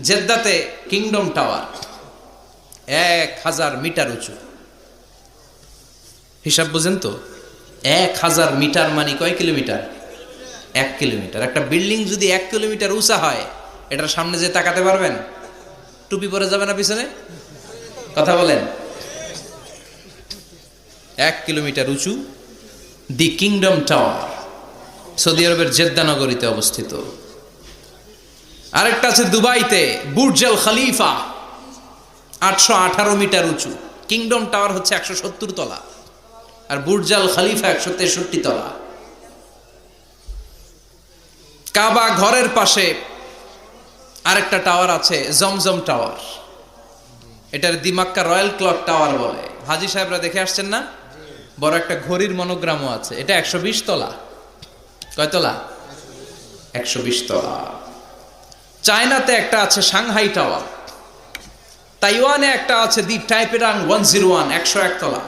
জেদ্দাতে kingdom tower 1000 metre উঁচু। হিসাব বুঝেন তো, 1000 মিটার মানে কয় কিলোমিটার? 1 কিলোমিটার। একটা বিল্ডিং যদি 1 কিলোমিটার উঁচা হয়, এটার সামনে যে তাকাতে পারবেন? টুপি পরে যাবে না পিছনে? কথা বলেন। 1 কিলোমিটার উঁচু, দি কিংডম টাওয়ার, সৌদি আরবের জেদ্দা নগরীতে অবস্থিত। আরেকটা আছে দুবাইতে, বুর্জ আল খলিফা, 818 মিটার উঁচু। কিংডম টাওয়ার হচ্ছে 170 তলা, আর বুর্জ আল খলিফা 163 তলা। কাবা ঘরের পাশে আরেকটা টাওয়ার আছে, জমজম টাওয়ার। এটার দিমাক্কা রয়্যাল ক্লক টাওয়ার বলে। হাজী সাহেবরা দেখে আসছেন না? বড় একটা ঘড়ির মনোগ্রামও আছে। এটা 120 তলা। কয় তলা? 120 তলা। চায়নাতে একটা আছে সাংহাই টাওয়ার। তাইওয়ানে একটা আছে দি টাইপেরাং 101, 101 তলা।